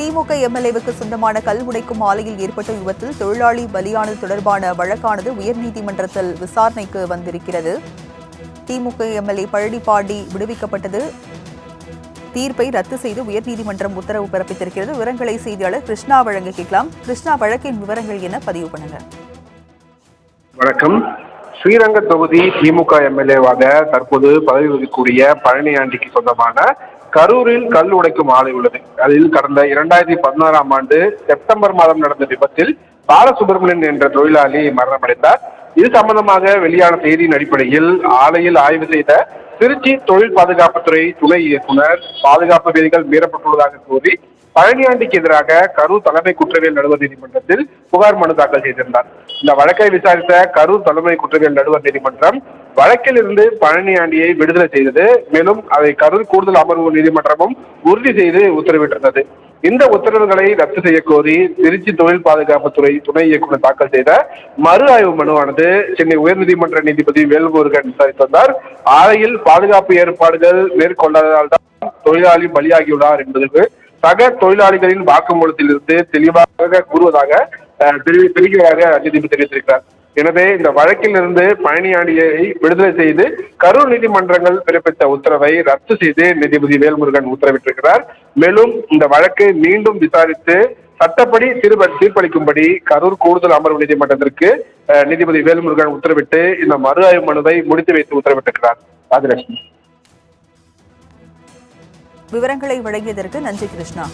திமுக எம்எல்ஏவுக்கு சொந்தமான கல் உடைக்கும் ஆலையில் ஏற்பட்ட விபத்தில் தொழிலாளி பலியானது தொடர்பான வழக்கானது உயர்நீதிமன்றத்தில் விசாரணைக்கு வந்திருக்கிறது. திமுக எம்எல்ஏ பழனிபாண்டி விடுவிக்கப்பட்டது. தீர்ப்பை ரத்து செய்து உயர்நீதிமன்றம் உத்தரவு பிறப்பித்திருக்கிறது. விவரங்களை செய்தியாளர் கிருஷ்ணா வழங்க கேட்கலாம். கிருஷ்ணா, வழக்கின் விவரங்கள் என பதிவு பண்ணுங்க. வணக்கம். ஸ்ரீரங்க தொகுதி திமுக எம்எல்ஏவாக தற்போது பதவி வகிக்கக்கூடிய பழனியாண்டிக்கு சொந்தமான கரூரில் கல் உடைக்கும் ஆலை உள்ளது. அதில் கடந்த 2016ஆம் ஆண்டு செப்டம்பர் மாதம் நடந்த விபத்தில் பாலசுப்ரமணியன் என்ற தொழிலாளி மரணமடைந்தார். இது சம்பந்தமாக வெளியான செய்தியின் அடிப்படையில் ஆலையில் ஆய்வு செய்த திருச்சி தொழில் பாதுகாப்புத்துறை துணை இயக்குனர் பாதுகாப்பு விதிகள் மீறப்பட்டுள்ளதாக கூறி பழனியாண்டிக்கு எதிராக கரூர் தலைமை குற்றவியல் நடுவர் நீதிமன்றத்தில் புகார் மனு தாக்கல் செய்திருந்தார். இந்த வழக்கை விசாரித்த கரூர் தலைமை குற்றவியல் நடுவர் நீதிமன்றம் வழக்கில் இருந்து பழனியாண்டியை விடுதலை செய்தது. மேலும் அதை கரூர் கூடுதல் அமர்வு நீதிமன்றமும் உறுதி செய்து உத்தரவிட்டிருந்தது. இந்த உத்தரவுகளை ரத்து செய்ய கோரி திருச்சி தொழில் பாதுகாப்புத்துறை துணை இயக்குனர் தாக்கல் செய்த மறு ஆய்வு மனுவானது சென்னை உயர்நீதிமன்ற நீதிபதி வேல்முருகன் விசாரித்து வந்தார். ஆலையில் பாதுகாப்பு ஏற்பாடுகள் மேற்கொண்டதால் தான் தொழிலாளி பலியாகியுள்ளார் என்பதற்கு சக தொழிலாளிகளின் வாக்குமூலத்தில் இருந்து தெளிவாக கூறுவதாக நீதிபதி தெரிவித்திருக்கிறார். எனவே இந்த வழக்கில் இருந்து பழனியாண்டியை விடுதலை செய்து கரூர் நீதிமன்றங்கள் பிறப்பித்த உத்தரவை ரத்து செய்து நீதிபதி வேல்முருகன் உத்தரவிட்டிருக்கிறார். மேலும் இந்த வழக்கை மீண்டும் விசாரித்து சட்டப்படி தீர்ப்பளிக்கும்படி கரூர் கூடுதல் அமர்வு நீதிமன்றத்திற்கு நீதிபதி வேல்முருகன் உத்தரவிட்டு இந்த மறு ஆய்வு மனுவை முடித்து வைத்து உத்தரவிட்டிருக்கிறார். ராஜலட்சுமி, விவரங்களை வழங்கியதற்கு நன்றி கிருஷ்ணா.